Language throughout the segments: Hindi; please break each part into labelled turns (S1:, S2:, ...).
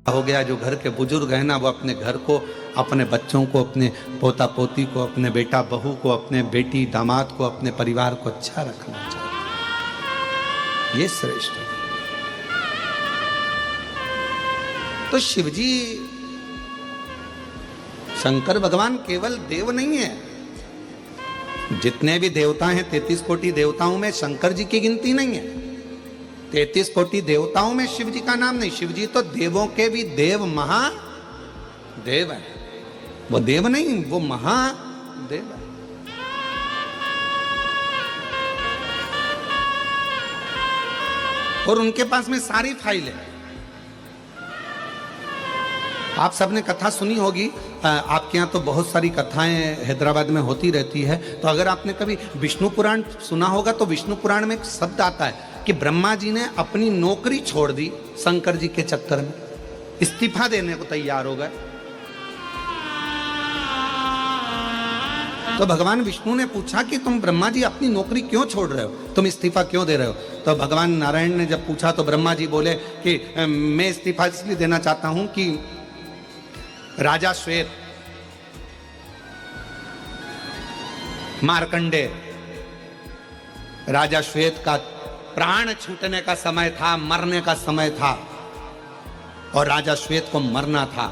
S1: हो गया, जो घर के बुजुर्ग हैं ना, वो अपने घर को, अपने बच्चों को, अपने पोता पोती को, अपने बेटा बहू को, अपने बेटी दामाद को, अपने परिवार को अच्छा रखना चाहिए। ये श्रेष्ठ है। तो शिवजी, शंकर भगवान केवल देव नहीं है। जितने भी देवता हैं, 33 कोटि देवताओं में शंकर जी की गिनती नहीं है। 33 कोटि देवताओं में शिव जी का नाम नहीं। शिव जी तो देवों के भी देव, महादेव है। वो देव नहीं, वो महादेव है। और उनके पास में सारी फाइल है। आप सबने कथा सुनी होगी, आपके यहाँ तो बहुत सारी कथाएं हैदराबाद में होती रहती है। तो अगर आपने कभी विष्णु पुराण सुना होगा तो विष्णु पुराण में एक शब्द आता है कि ब्रह्मा जी ने अपनी नौकरी छोड़ दी शंकर जी के चक्कर में, इस्तीफा देने को तैयार हो गए। तो भगवान विष्णु ने पूछा कि तुम ब्रह्मा जी अपनी नौकरी क्यों छोड़ रहे हो, तुम इस्तीफा क्यों दे रहे हो? तो भगवान नारायण ने जब पूछा तो ब्रह्मा जी बोले कि मैं इस्तीफा इसलिए देना चाहता हूं कि राजा श्वेत, मार्कंडे राजा श्वेत का प्राण छूटने का समय था, मरने का समय था, और राजा श्वेत को मरना था।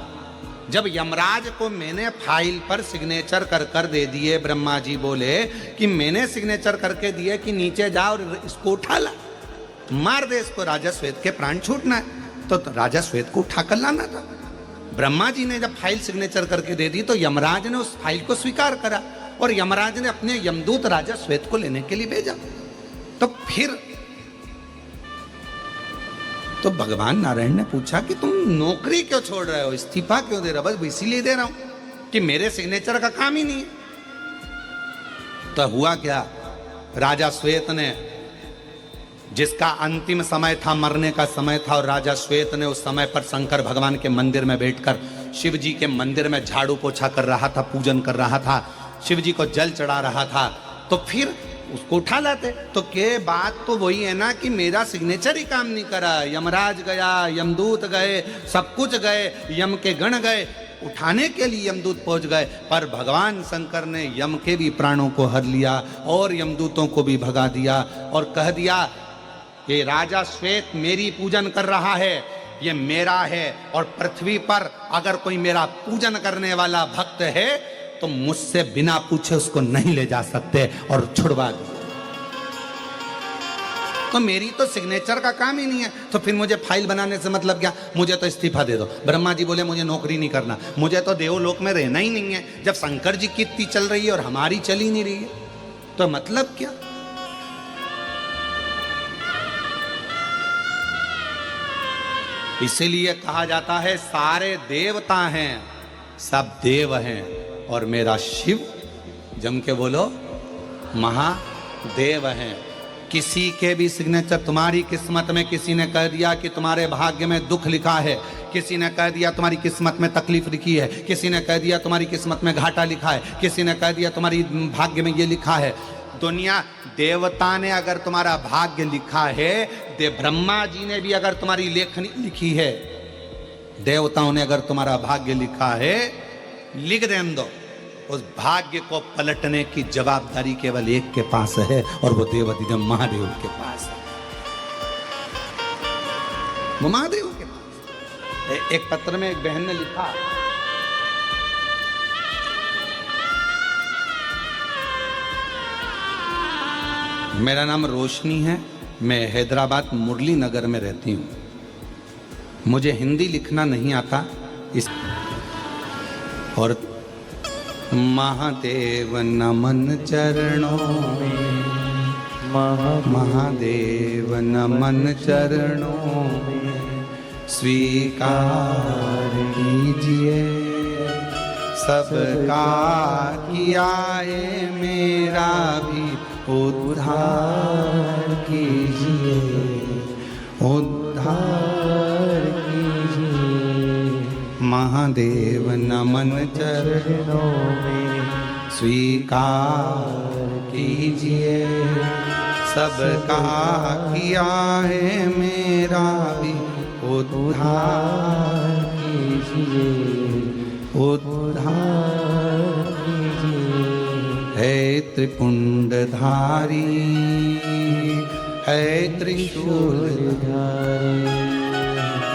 S1: जब यमराज को मैंने फाइल पर सिग्नेचर कर दे दिए, ब्रह्मा जी बोले कि मैंने सिग्नेचर करके दिए कि नीचे जा और इसको उठा ला, मार दे इसको, राजा श्वेत के प्राण छूटना है। तो राजा श्वेत को उठा कर लाना था। ब्रह्मा जी ने जब फाइल सिग्नेचर करके दे दी तो यमराज ने उस फाइल को स्वीकार करा और यमराज ने अपने यमदूत राजा श्वेत को लेने के लिए भेजा। तो फिर तो भगवान नारायण ने पूछा कि तुम नौकरी क्यों छोड़ रहे हो, इस्तीफा क्यों दे रहे हो? बस इसीलिए दे रहा हूं कि मेरे सिग्नेचर का काम ही नहीं है। तो हुआ क्या, राजा श्वेत ने, जिसका अंतिम समय था, मरने का समय था, और राजा श्वेत ने उस समय पर शंकर भगवान के मंदिर में बैठकर शिव जी के मंदिर में झाड़ू पोछा कर रहा था, पूजन कर रहा था, शिव जी को जल चढ़ा रहा था। तो फिर उसको उठा लाते। तो के बात तो वही है ना कि मेरा सिग्नेचर ही काम नहीं करा, यमराज गया, यमदूत गए, सब कुछ गए, यम के गण गए, उठाने के लिए यमदूत पहुंच गए, पर भगवान शंकर ने यम के भी प्राणों को हर लिया और यमदूतों को भी भगा दिया और कह दिया कि राजा श्वेत मेरी पूजन कर रहा है, ये मेरा है, और पृथ्वी पर अगर कोई मेरा पूजन करने वाला भक्त है तो मुझसे बिना पूछे उसको नहीं ले जा सकते, और छुड़वा दिया। तो मेरी तो सिग्नेचर का काम ही नहीं है, तो फिर मुझे फाइल बनाने से मतलब क्या? मुझे तो इस्तीफा दे दो। ब्रह्मा जी बोले मुझे नौकरी नहीं करना, मुझे तो देवलोक में रहना ही नहीं है। जब शंकर जी की इतनी चल रही है और हमारी चल ही नहीं रही है, तो मतलब क्या? इसीलिए कहा जाता है सारे देवता हैं, सब देव हैं, और मेरा शिव, जम के बोलो, महादेव हैं। किसी के भी सिग्नेचर, तुम्हारी किस्मत में किसी ने कह दिया कि तुम्हारे भाग्य में दुख लिखा है, किसी ने कह दिया तुम्हारी किस्मत में तकलीफ लिखी है, किसी ने कह दिया तुम्हारी किस्मत में घाटा लिखा है, किसी ने कह दिया तुम्हारी भाग्य में ये लिखा है। दुनिया, देवता ने अगर तुम्हारा भाग्य लिखा है, ब्रह्मा जी ने भी अगर तुम्हारी लेखनी लिखी है, देवताओं ने अगर तुम्हारा भाग्य लिखा है, लिख दें दो। उस भाग्य को पलटने की जवाबदारी केवल एक के पास है, और वो देवाधिदेव महादेव के पास है। वो महादेव के पास। एक पत्र में एक बहन ने लिखा, मेरा नाम रोशनी है, मैं हैदराबाद मुरली नगर में रहती हूँ, मुझे हिंदी लिखना नहीं आता, इस और महादेव नमन चरणों में, महादेव नमन चरणों में, स्वीकार कीजिए सबका किया है, मेरा भी उद्धार कीजिए, उद्धार कीजिए। महादेव नमन चरणों में, स्वीकार कीजिए सबका किया है, मेरा भी उद्धार
S2: कीजिए,
S1: उद्धार
S2: कीजिए।
S1: है त्रिपुंडधारी, है त्रिशूलधारी,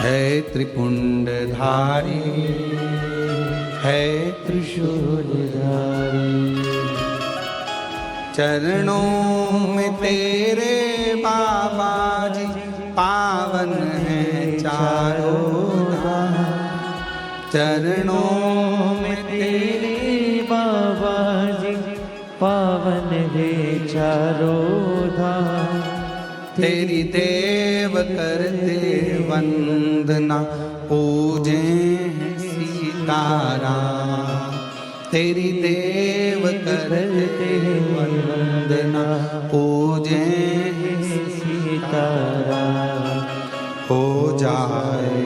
S1: है त्रिपुंडधारी, है
S2: त्रिशूलधारी।
S1: चरणों में तेरे बाबा जी पावन है चारों धाम। चरणों में
S2: तेरे बाबा जी पावन है चारों धाम।
S1: तेरी देव करते वंदना, पूजे हैं सीताराम। तेरी देव करते वंदना, पूजे हैं सीताराम। हो जाए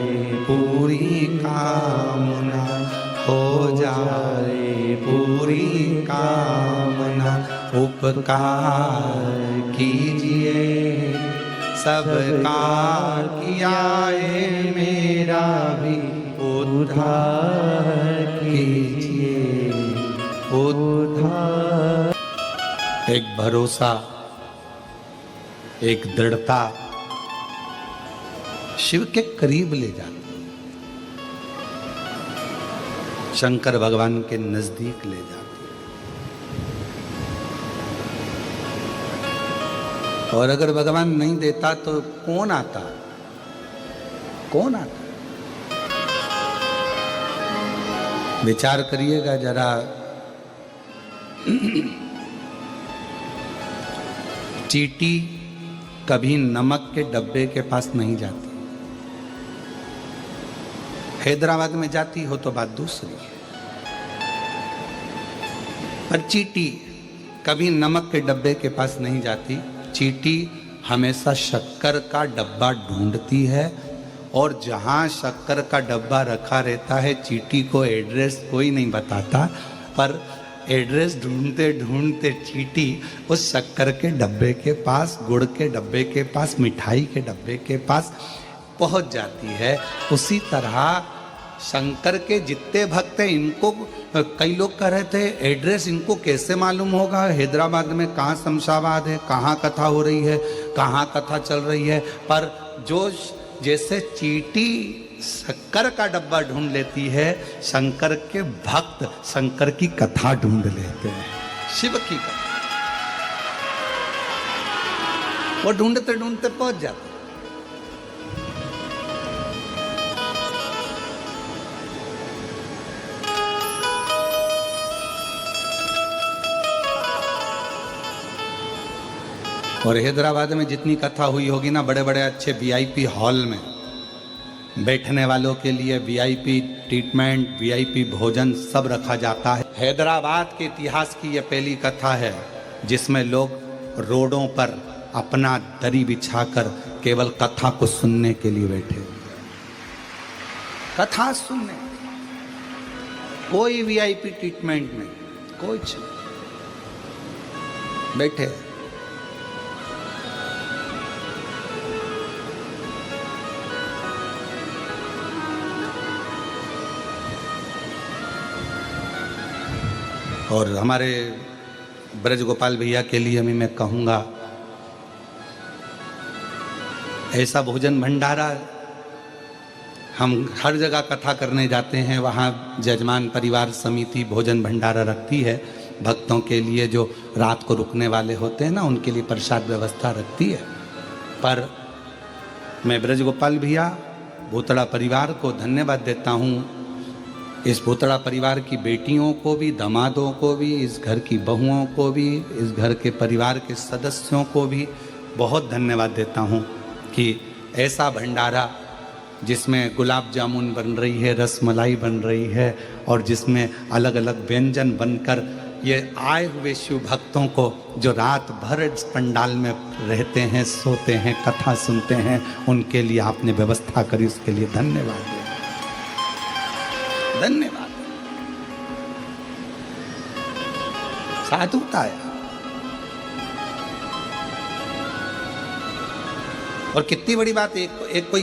S1: पूरी कामना, हो जाए पूरी कामना। उपकार कीजिए सबका किया है, मेरा भी उद्धार कीजिए, उद्धार। एक भरोसा, एक दृढ़ता शिव के करीब ले जाती, शंकर भगवान के नजदीक ले जाती। और अगर भगवान नहीं देता तो कौन आता? कौन आता? विचार करिएगा जरा। चींटी कभी नमक के डब्बे के पास नहीं जाती। हैदराबाद में जाती हो तो बात दूसरी है, पर चींटी कभी नमक के डब्बे के पास नहीं जाती। चींटी हमेशा शक्कर का डब्बा ढूंढती है, और जहां शक्कर का डब्बा रखा रहता है चींटी को एड्रेस कोई नहीं बताता, पर एड्रेस ढूंढते ढूंढते चींटी उस शक्कर के डब्बे के पास, गुड़ के डब्बे के पास, मिठाई के डब्बे के पास पहुंच जाती है। उसी तरह शंकर के जितने भक्त हैं, इनको कई लोग कह रहे थे एड्रेस इनको कैसे मालूम होगा, हैदराबाद में कहाँ शमशाबाद है, कहाँ कथा हो रही है, कहाँ कथा चल रही है। पर जो जैसे चींटी शक्कर का डब्बा ढूंढ लेती है, शंकर के भक्त शंकर की कथा ढूंढ लेते हैं, शिव की कथा। वो ढूंढते ढूंढते पहुंच जाते। और हैदराबाद में जितनी कथा हुई होगी ना, बड़े बड़े अच्छे वीआईपी हॉल में बैठने वालों के लिए वीआईपी ट्रीटमेंट, वीआईपी भोजन सब रखा जाता है। हैदराबाद के इतिहास की यह पहली कथा है जिसमें लोग रोडों पर अपना दरी बिछाकर केवल कथा को सुनने के लिए बैठे, कथा सुनने, कोई वीआईपी ट्रीटमेंट नहीं, कुछ बैठे। और हमारे ब्रज गोपाल भैया के लिए भी मैं कहूँगा, ऐसा भोजन भंडारा हम हर जगह कथा करने जाते हैं, वहाँ जजमान परिवार समिति भोजन भंडारा रखती है भक्तों के लिए, जो रात को रुकने वाले होते हैं ना, उनके लिए प्रसाद व्यवस्था रखती है। पर मैं ब्रज गोपाल भैया भूतड़ा परिवार को धन्यवाद देता हूँ, इस भूतड़ा परिवार की बेटियों को भी, दामादों को भी, इस घर की बहुओं को भी, इस घर के परिवार के सदस्यों को भी बहुत धन्यवाद देता हूँ कि ऐसा भंडारा जिसमें गुलाब जामुन बन रही है, रसमलाई बन रही है, और जिसमें अलग अलग व्यंजन बनकर ये आए हुए शिव भक्तों को जो रात भर इस पंडाल में रहते हैं, सोते हैं, कथा सुनते हैं, उनके लिए आपने व्यवस्था करी, उसके लिए धन्यवाद, धन्यवाद। साधुता है। और कितनी बड़ी बात, एक कोई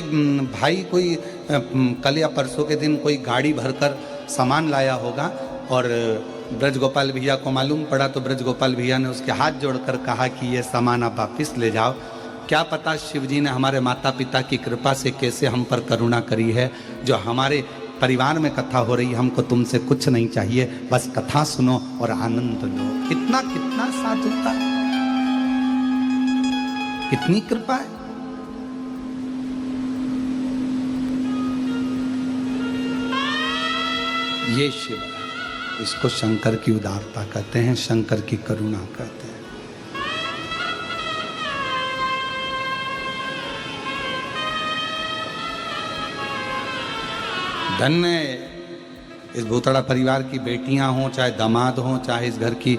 S1: भाई कोई कल या परसों के दिन कोई गाड़ी भरकर सामान लाया होगा और ब्रज गोपाल भैया को मालूम पड़ा, तो ब्रज गोपाल भैया ने उसके हाथ जोड़कर कहा कि ये सामान आप वापस ले जाओ। क्या पता शिव जी ने हमारे माता पिता की कृपा से कैसे हम पर करुणा करी है, जो हमारे परिवार में कथा हो रही है, हमको तुमसे कुछ नहीं चाहिए, बस कथा सुनो और आनंद लो। कितना कितना साधुता है, कितनी कृपा है। ये शिव है, इसको शंकर की उदारता कहते हैं, शंकर की करुणा कहते हैं। धन्य इस भूतड़ा परिवार की बेटियां हों, चाहे दामाद हों, चाहे इस घर की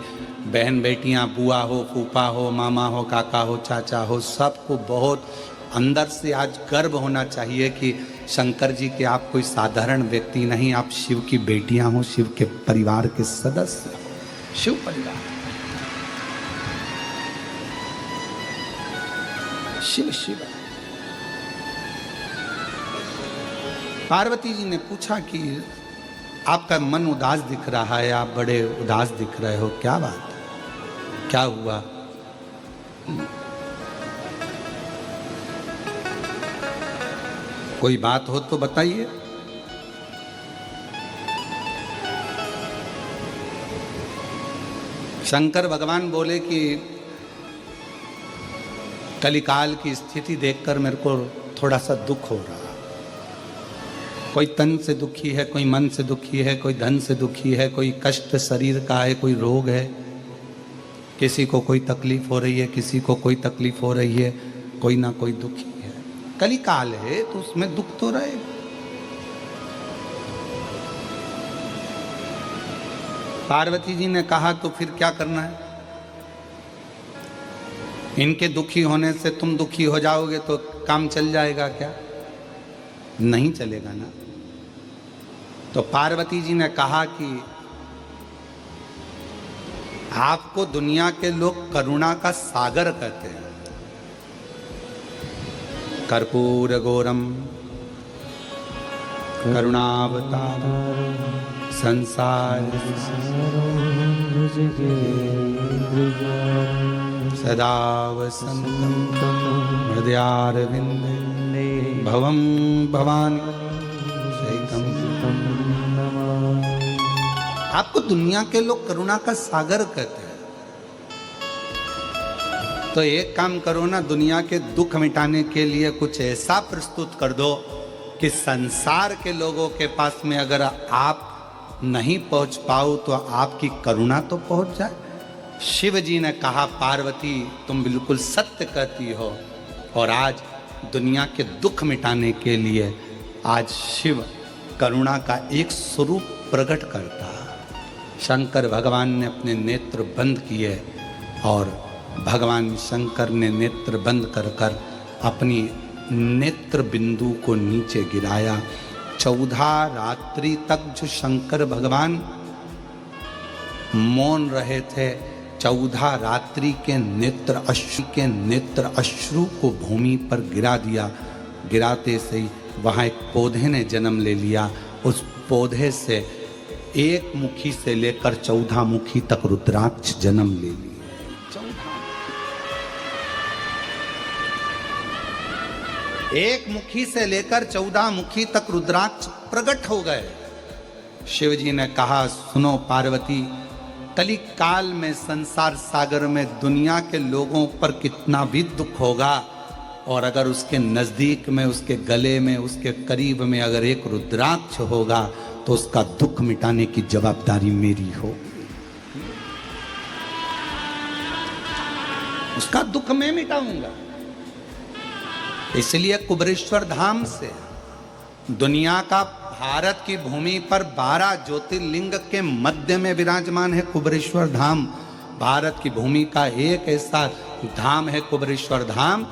S1: बहन बेटियां, बुआ हो, फूफा हो, मामा हो, काका हो, चाचा हो, सबको बहुत अंदर से आज गर्व होना चाहिए कि शंकर जी के आप कोई साधारण व्यक्ति नहीं, आप शिव की बेटियां हो, शिव के परिवार के सदस्य हो, शिव परिवार, शिव शिव। पार्वती जी ने पूछा कि आपका मन उदास दिख रहा है, आप बड़े उदास दिख रहे हो, क्या बात है, क्या हुआ? कोई बात हो तो बताइए। शंकर भगवान बोले कि कलिकाल की स्थिति देखकर मेरे को थोड़ा सा दुख हो रहा। कोई तन से दुखी है, कोई मन से दुखी है, कोई धन से दुखी है, कोई कष्ट शरीर का है, कोई रोग है, किसी को कोई तकलीफ हो रही है, किसी को कोई तकलीफ हो रही है, कोई ना कोई दुखी है। कलिकाल है तो उसमें दुख तो रहेगा। पार्वती जी ने कहा तो फिर क्या करना है? इनके दुखी होने से तुम दुखी हो जाओगे तो काम चल जाएगा क्या? नहीं चलेगा ना। तो पार्वती जी ने कहा कि आपको दुनिया के लोग करुणा का सागर कहते हैं। कर्पूर गौरम करुणावतारम संसार सदा वसन्तं हृदयारविन्दे भवं भवानी शैकं नमामि। आपको दुनिया के लोग करुणा का सागर कहते हैं। तो एक काम करो ना, दुनिया के दुख मिटाने के लिए कुछ ऐसा प्रस्तुत कर दो कि संसार के लोगों के पास में अगर आप नहीं पहुंच पाओ तो आपकी करुणा तो पहुंच जाए। शिव जी ने कहा पार्वती तुम बिल्कुल सत्य कहती हो, और आज दुनिया के दुख मिटाने के लिए आज शिव करुणा का एक स्वरूप प्रकट करता। शंकर भगवान ने अपने नेत्र बंद किए और भगवान शंकर ने नेत्र बंद कर कर अपनी नेत्र बिंदु को नीचे गिराया। 14 रात्रि तक जो शंकर भगवान मौन रहे थे, 14 रात्रि के नेत्र अश्रु को भूमि पर गिरा दिया। गिराते से ही वहाँ एक पौधे ने जन्म ले लिया। उस पौधे से एक मुखी से लेकर 14 मुखी तक रुद्राक्ष जन्म ले लिए। 14 एक मुखी से लेकर 14 मुखी तक रुद्राक्ष प्रकट हो गए। शिव जी ने कहा सुनो पार्वती, कलिक काल में संसार सागर में दुनिया के लोगों पर कितना भी दुख होगा, और अगर उसके नज़दीक में, उसके गले में, उसके करीब में अगर एक रुद्राक्ष होगा तो उसका दुख मिटाने की जवाबदारी मेरी हो। उसका दुख मैं मिटाऊंगा। इसलिए कुबेरेश्वर धाम से दुनिया का, भारत की भूमि पर 12 ज्योतिर्लिंग के मध्य में विराजमान है कुबेरेश्वर धाम। भारत की भूमि का एक ऐसा धाम है कुबेरेश्वर धाम,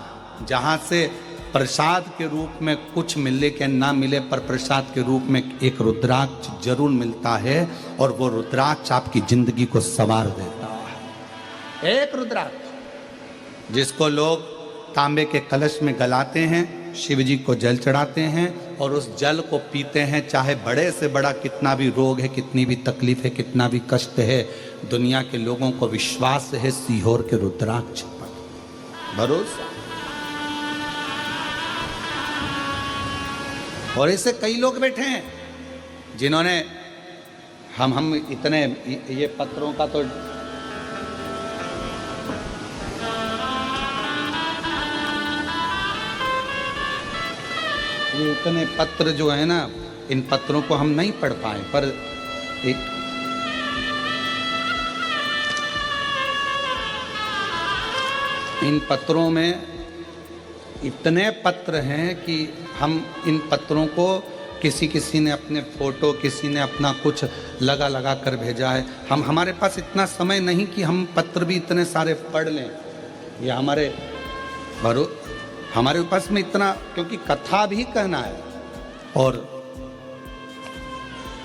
S1: जहाँ से प्रसाद के रूप में कुछ मिले के ना मिले, पर प्रसाद के रूप में एक रुद्राक्ष जरूर मिलता है, और वो रुद्राक्ष आपकी जिंदगी को संवार देता है। एक रुद्राक्ष जिसको लोग तांबे के कलश में गलाते हैं, शिव जी को जल चढ़ाते हैं और उस जल को पीते हैं, चाहे बड़े से बड़ा कितना भी रोग है, कितनी भी तकलीफ है, कितना भी कष्ट है, दुनिया के लोगों को विश्वास है सीहोर के रुद्राक्ष पर भरोसा। और ऐसे कई लोग बैठे हैं जिन्होंने हम इतने ये पत्रों का तो ये इतने पत्र जो है ना, इन पत्रों को हम नहीं पढ़ पाए, पर एक इन पत्रों में इतने पत्र हैं कि हम इन पत्रों को किसी ने अपने फोटो, किसी ने अपना कुछ लगा कर भेजा है। हमारे पास इतना समय नहीं कि हम पत्र भी इतने सारे पढ़ लें, या हमारे पास में इतना, क्योंकि कथा भी कहना है और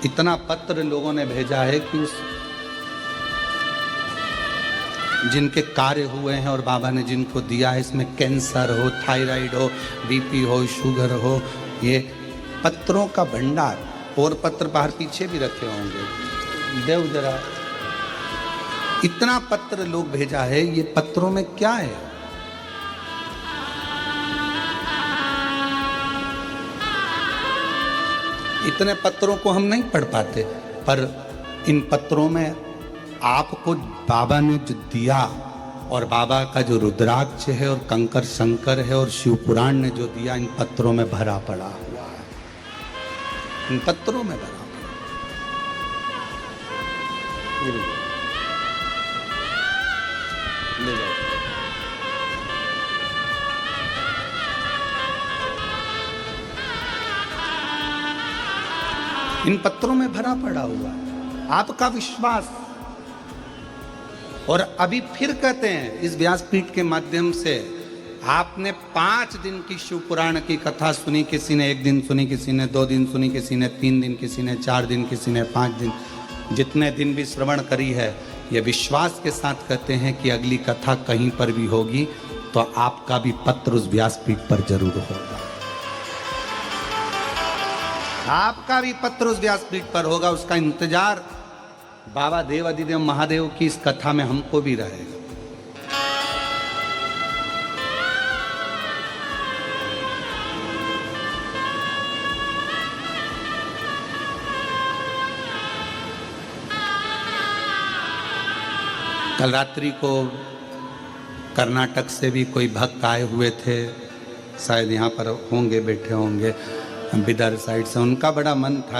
S1: इतना पत्र लोगों ने भेजा है कि उस जिनके कार्य हुए हैं और बाबा ने जिनको दिया है, इसमें कैंसर हो, थायराइड हो, बीपी हो, शुगर हो, ये पत्रों का भंडार। और पत्र बाहर पीछे भी रखे होंगे, देव जरा इतना पत्र लोग भेजा है। ये पत्रों में क्या है? इतने पत्रों को हम नहीं पढ़ पाते, पर इन पत्रों में आपको बाबा ने जो दिया, और बाबा का जो रुद्राक्ष है और कंकर शंकर है और शिव पुराण ने जो दिया, इन पत्रों में भरा पड़ा हुआ है, इन पत्रों में भरा पड़ा। ले जाओ। इन पत्रों में भरा पड़ा हुआ है आपका विश्वास। और अभी फिर कहते हैं इस व्यासपीठ के माध्यम से, आपने 5 दिन की शिव पुराण की कथा सुनी, किसी ने 1 दिन सुनी, किसी ने 2 दिन सुनी, किसी ने 3 दिन, किसी ने 4 दिन, किसी ने 5 दिन, जितने दिन भी श्रवण करी है, ये विश्वास के साथ कहते हैं कि अगली कथा कहीं पर भी होगी तो आपका भी पत्र उस व्यासपीठ पर जरूर होगा, आपका भी पत्र उस व्यासपीठ पर होगा। उसका इंतजार बाबा देव अधिदेव महादेव की इस कथा में हमको भी रहेगा। कल रात्रि को कर्नाटक से भी कोई भक्त आए हुए थे, शायद यहाँ पर होंगे, बैठे होंगे बिदर साइड से। उनका बड़ा मन था